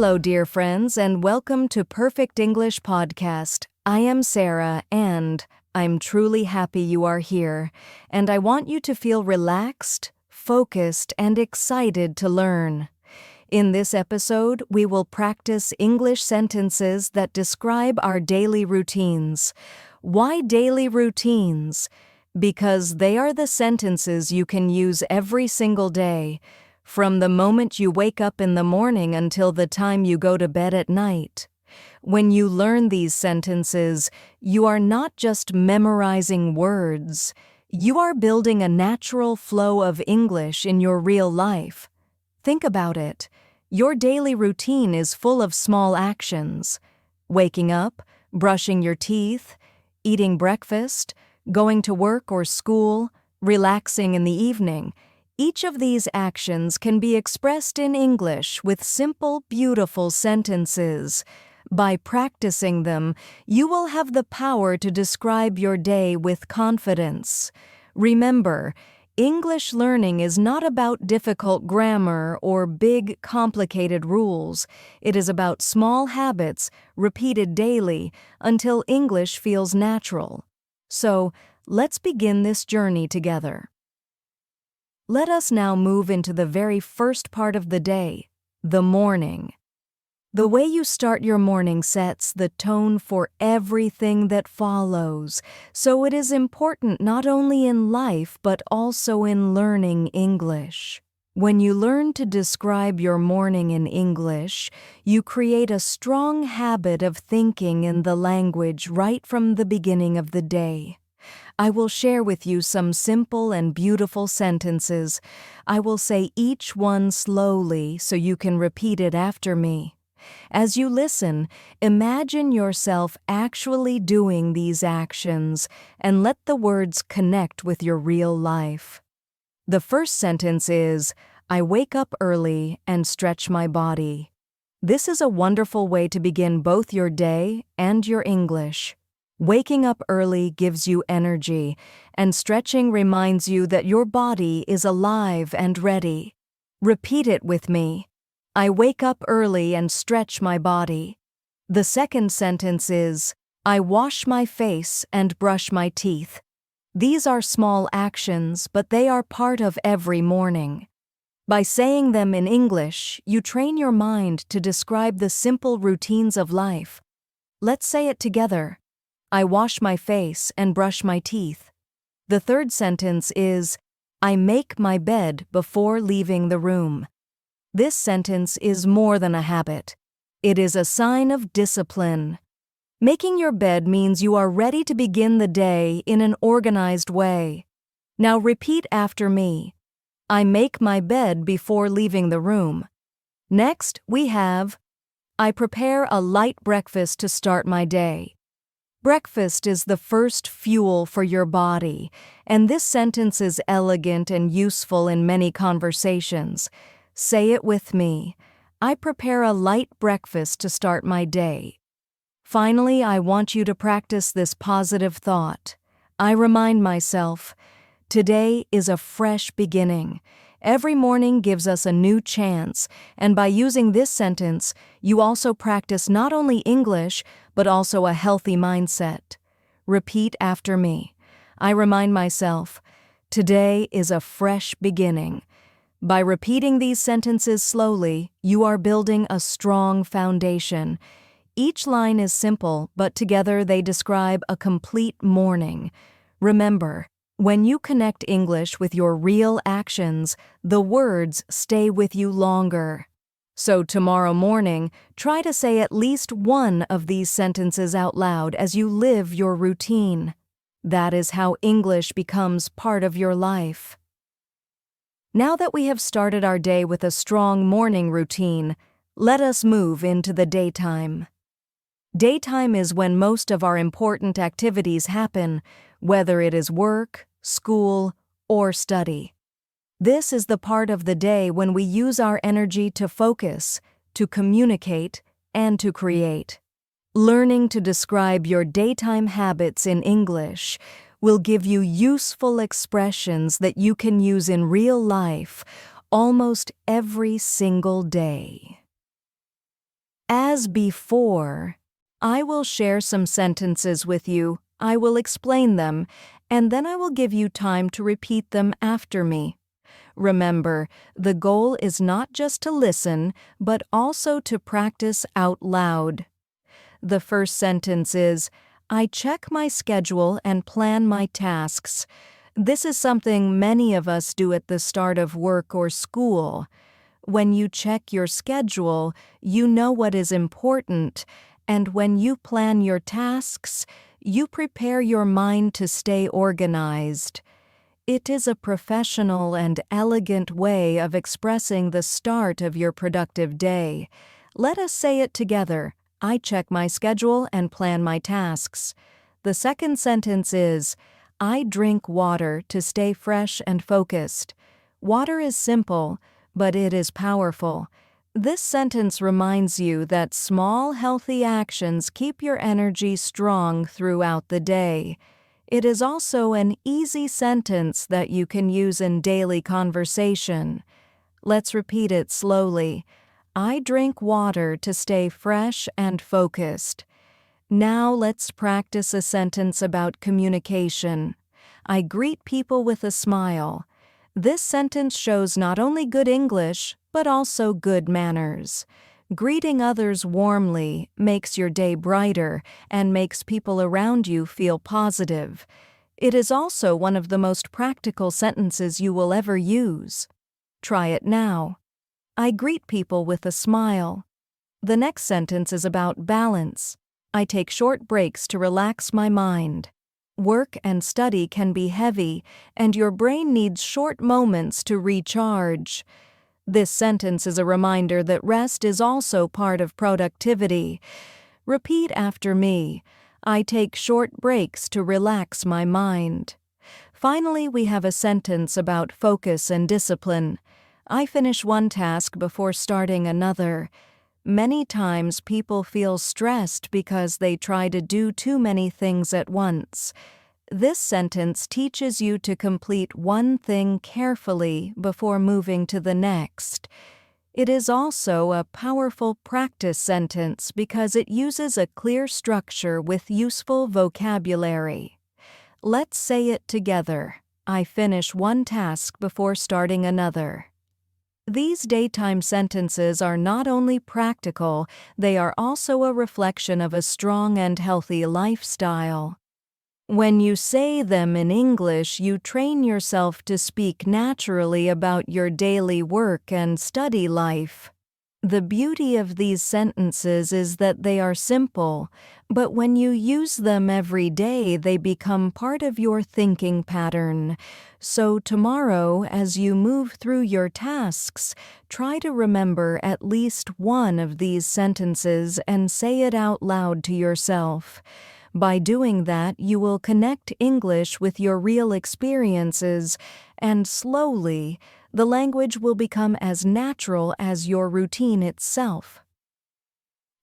Hello, dear friends, and welcome to Perfect English Podcast. I am Sarah, and I'm truly happy you are here, and I want you to feel relaxed, focused, and excited to learn. In this episode, we will practice English sentences that describe our daily routines. Why daily routines? Because they are the sentences you can use every single day, from the moment you wake up in the morning until the time you go to bed at night. When you learn these sentences, you are not just memorizing words. You are building a natural flow of English in your real life. Think about it. Your daily routine is full of small actions. Waking up, brushing your teeth, eating breakfast, going to work or school, relaxing in the evening. Each of these actions can be expressed in English with simple, beautiful sentences. By practicing them, you will have the power to describe your day with confidence. Remember, English learning is not about difficult grammar or big, complicated rules. It is about small habits repeated daily until English feels natural. So, let's begin this journey together. Let us now move into the very first part of the day, the morning. The way you start your morning sets the tone for everything that follows, so it is important not only in life but also in learning English. When you learn to describe your morning in English, you create a strong habit of thinking in the language right from the beginning of the day. I will share with you some simple and beautiful sentences. I will say each one slowly so you can repeat it after me. As you listen, imagine yourself actually doing these actions and let the words connect with your real life. The first sentence is, I wake up early and stretch my body. This is a wonderful way to begin both your day and your English. Waking up early gives you energy, and stretching reminds you that your body is alive and ready. Repeat it with me. I wake up early and stretch my body. The second sentence is, I wash my face and brush my teeth. These are small actions, but they are part of every morning. By saying them in English, you train your mind to describe the simple routines of life. Let's say it together. I wash my face and brush my teeth. The third sentence is, I make my bed before leaving the room. This sentence is more than a habit. It is a sign of discipline. Making your bed means you are ready to begin the day in an organized way. Now repeat after me. I make my bed before leaving the room. Next, we have, I prepare a light breakfast to start my day. Breakfast is the first fuel for your body, and this sentence is elegant and useful in many conversations. Say it with me. I prepare a light breakfast to start my day. Finally, I want you to practice this positive thought. I remind myself, today is a fresh beginning. Every morning gives us a new chance, and by using this sentence, you also practice not only English, but also a healthy mindset. Repeat after me. I remind myself, today is a fresh beginning. By repeating these sentences slowly, you are building a strong foundation. Each line is simple, but together they describe a complete morning. Remember, when you connect English with your real actions, the words stay with you longer. So tomorrow morning, try to say at least one of these sentences out loud as you live your routine. That is how English becomes part of your life. Now that we have started our day with a strong morning routine, let us move into the daytime. Daytime is when most of our important activities happen, whether it is work, school, or study. This is the part of the day when we use our energy to focus, to communicate, and to create. Learning to describe your daytime habits in English will give you useful expressions that you can use in real life almost every single day. As before, I will share some sentences with you, I will explain them, and then I will give you time to repeat them after me. Remember, the goal is not just to listen, but also to practice out loud. The first sentence is, I check my schedule and plan my tasks. This is something many of us do at the start of work or school. When you check your schedule, you know what is important, and when you plan your tasks, you prepare your mind to stay organized. It is a professional and elegant way of expressing the start of your productive day. Let us say it together. I check my schedule and plan my tasks. The second sentence is, I drink water to stay fresh and focused. Water is simple, but it is powerful. This sentence reminds you that small, healthy actions keep your energy strong throughout the day. It is also an easy sentence that you can use in daily conversation. Let's repeat it slowly. I drink water to stay fresh and focused. Now let's practice a sentence about communication. I greet people with a smile. This sentence shows not only good English, but also good manners. Greeting others warmly makes your day brighter and makes people around you feel positive. It is also one of the most practical sentences you will ever use. Try it now. I greet people with a smile. The next sentence is about balance. I take short breaks to relax my mind. Work and study can be heavy, and your brain needs short moments to recharge. This sentence is a reminder that rest is also part of productivity. Repeat after me. I take short breaks to relax my mind. Finally, we have a sentence about focus and discipline. I finish one task before starting another. Many times people feel stressed because they try to do too many things at once. This sentence teaches you to complete one thing carefully before moving to the next. It is also a powerful practice sentence because it uses a clear structure with useful vocabulary. Let's say it together. I finish one task before starting another. These daytime sentences are not only practical, they are also a reflection of a strong and healthy lifestyle. When you say them in English, you train yourself to speak naturally about your daily work and study life. The beauty of these sentences is that they are simple, but when you use them every day, they become part of your thinking pattern. So tomorrow, as you move through your tasks, try to remember at least one of these sentences and say it out loud to yourself. By doing that, you will connect English with your real experiences, and slowly, the language will become as natural as your routine itself.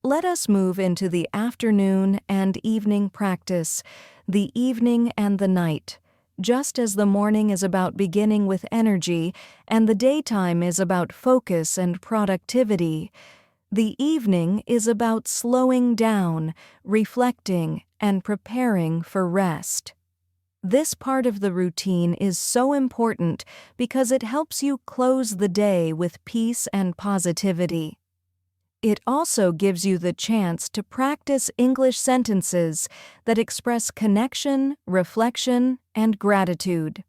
Let us move into the afternoon and evening practice, the evening and the night. Just as the morning is about beginning with energy and the daytime is about focus and productivity, the evening is about slowing down, reflecting, and preparing for rest. This part of the routine is so important because it helps you close the day with peace and positivity. It also gives you the chance to practice English sentences that express connection, reflection, and gratitude.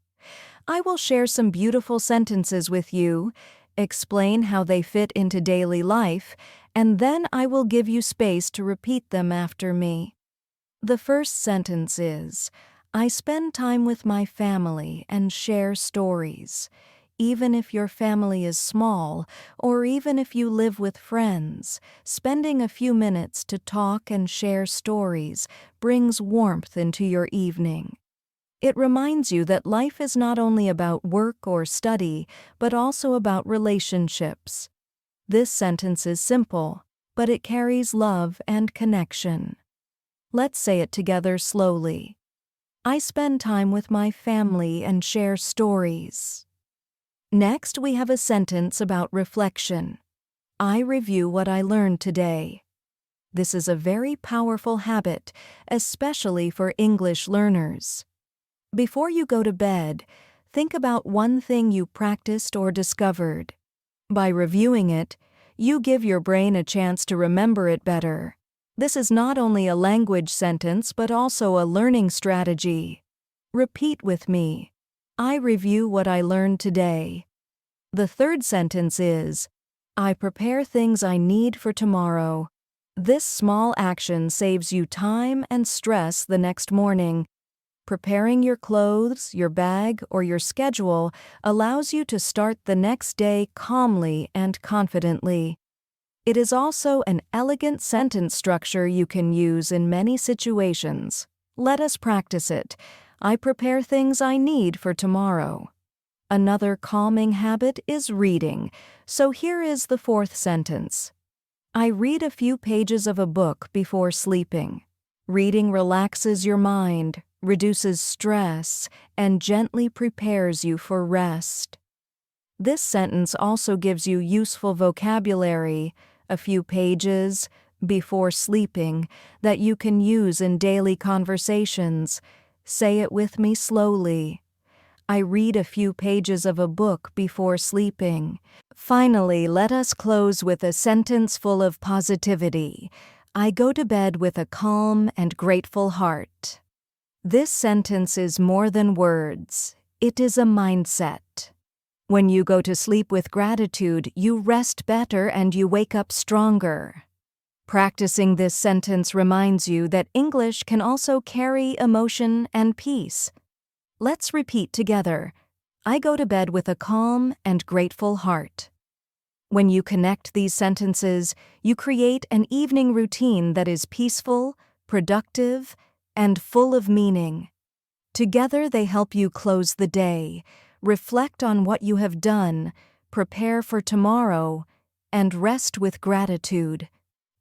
I will share some beautiful sentences with you, explain how they fit into daily life, and then I will give you space to repeat them after me. The first sentence is, I spend time with my family and share stories. Even if your family is small, or even if you live with friends, spending a few minutes to talk and share stories brings warmth into your evening. It reminds you that life is not only about work or study, but also about relationships. This sentence is simple, but it carries love and connection. Let's say it together slowly. I spend time with my family and share stories. Next, we have a sentence about reflection. I review what I learned today. This is a very powerful habit, especially for English learners. Before you go to bed, think about one thing you practiced or discovered. By reviewing it, you give your brain a chance to remember it better. This is not only a language sentence but also a learning strategy. Repeat with me. I review what I learned today. The third sentence is, I prepare things I need for tomorrow. This small action saves you time and stress the next morning. Preparing your clothes, your bag, or your schedule allows you to start the next day calmly and confidently. It is also an elegant sentence structure you can use in many situations. Let us practice it. I prepare things I need for tomorrow. Another calming habit is reading, so here is the fourth sentence. I read a few pages of a book before sleeping. Reading relaxes your mind, reduces stress, and gently prepares you for rest. This sentence also gives you useful vocabulary, a few pages, before sleeping, that you can use in daily conversations. Say it with me slowly. I read a few pages of a book before sleeping. Finally, let us close with a sentence full of positivity. I go to bed with a calm and grateful heart. This sentence is more than words. It is a mindset. When you go to sleep with gratitude, you rest better and you wake up stronger. Practicing this sentence reminds you that English can also carry emotion and peace. Let's repeat together. I go to bed with a calm and grateful heart. When you connect these sentences, you create an evening routine that is peaceful, productive, and full of meaning. Together they help you close the day, reflect on what you have done, prepare for tomorrow, and rest with gratitude.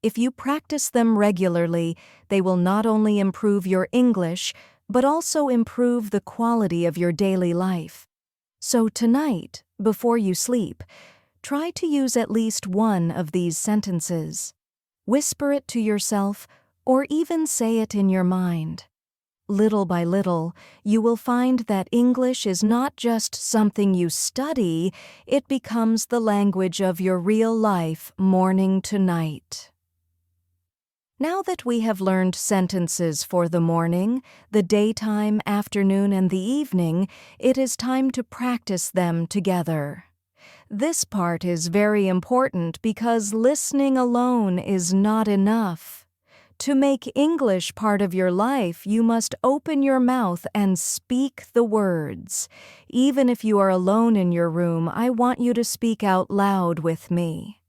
If you practice them regularly, they will not only improve your English, but also improve the quality of your daily life. So tonight, before you sleep, try to use at least one of these sentences. Whisper it to yourself or even say it in your mind. Little by little, you will find that English is not just something you study, it becomes the language of your real life morning to night. Now that we have learned sentences for the morning, the daytime, afternoon, and the evening, it is time to practice them together. This part is very important because listening alone is not enough. To make English part of your life, you must open your mouth and speak the words. Even if you are alone in your room, I want you to speak out loud with me.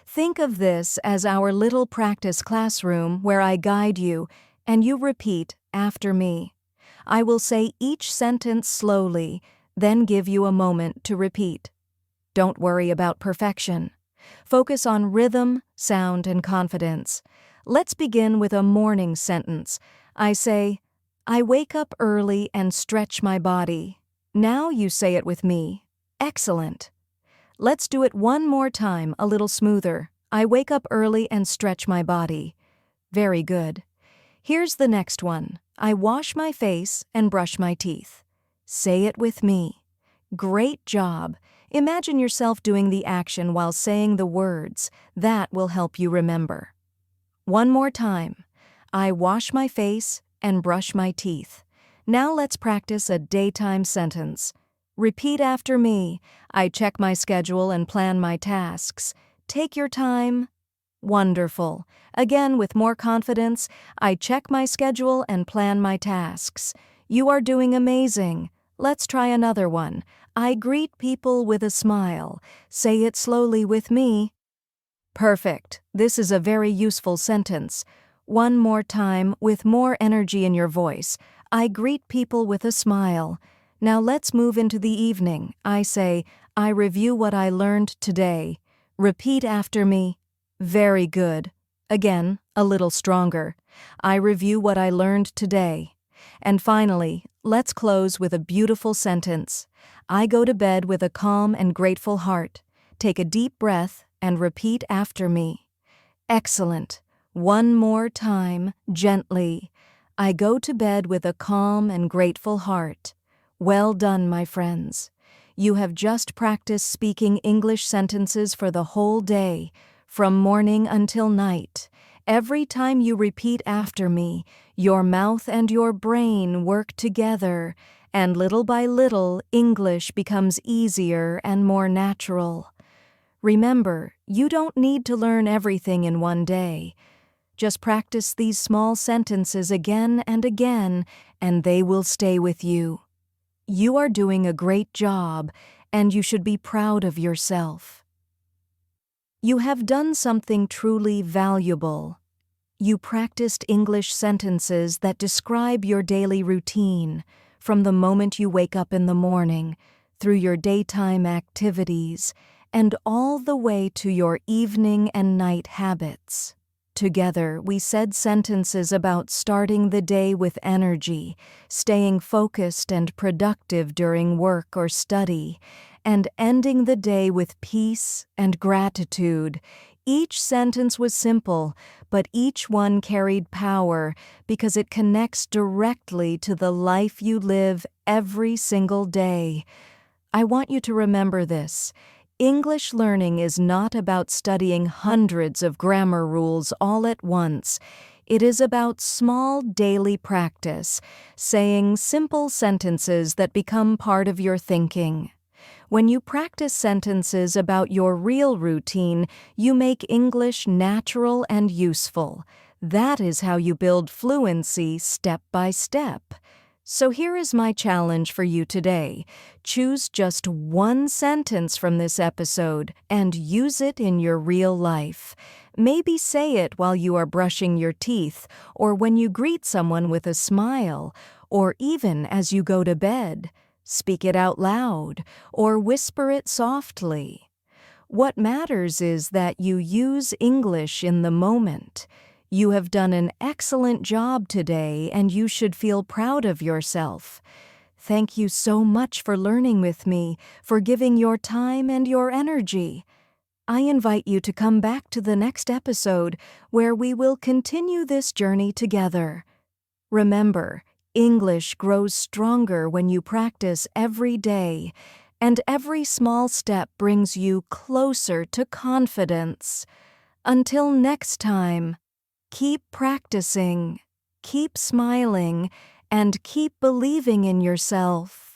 Think of this as our little practice classroom where I guide you, and you repeat after me. I will say each sentence slowly, then give you a moment to repeat. Don't worry about perfection. Focus on rhythm, sound, and confidence. Let's begin with a morning sentence. I say, I wake up early and stretch my body. Now you say it with me. Excellent. Let's do it one more time, a little smoother. I wake up early and stretch my body. Very good. Here's the next one. I wash my face and brush my teeth. Say it with me. Great job. Imagine yourself doing the action while saying the words. That will help you remember. One more time. I wash my face and brush my teeth. Now let's practice a daytime sentence. Repeat after me. I check my schedule and plan my tasks. Take your time. Wonderful. Again, with more confidence, I check my schedule and plan my tasks. You are doing amazing. Let's try another one. I greet people with a smile. Say it slowly with me. Perfect. This is a very useful sentence. One more time, with more energy in your voice. I greet people with a smile. Now let's move into the evening. I say, I review what I learned today. Repeat after me. Very good. Again, a little stronger. I review what I learned today. And finally, let's close with a beautiful sentence. I go to bed with a calm and grateful heart. Take a deep breath and repeat after me. Excellent. One more time, gently. I go to bed with a calm and grateful heart. Well done, my friends. You have just practiced speaking English sentences for the whole day, from morning until night. Every time you repeat after me, your mouth and your brain work together, and little by little, English becomes easier and more natural. Remember, you don't need to learn everything in one day. Just practice these small sentences again and again, and they will stay with you. You are doing a great job, and you should be proud of yourself. You have done something truly valuable. You practiced English sentences that describe your daily routine, from the moment you wake up in the morning, through your daytime activities, and all the way to your evening and night habits. Together, we said sentences about starting the day with energy, staying focused and productive during work or study, and ending the day with peace and gratitude. Each sentence was simple, but each one carried power because it connects directly to the life you live every single day. I want you to remember this. English learning is not about studying hundreds of grammar rules all at once. It is about small daily practice, saying simple sentences that become part of your thinking. When you practice sentences about your real routine, you make English natural and useful. That is how you build fluency step by step. So here is my challenge for you today. Choose just one sentence from this episode and use it in your real life. Maybe say it while you are brushing your teeth, or when you greet someone with a smile, or even as you go to bed. Speak it out loud, or whisper it softly. What matters is that you use English in the moment. You have done an excellent job today, and you should feel proud of yourself. Thank you so much for learning with me, for giving your time and your energy. I invite you to come back to the next episode where we will continue this journey together. Remember, English grows stronger when you practice every day, and every small step brings you closer to confidence. Until next time, keep practicing, keep smiling, and keep believing in yourself.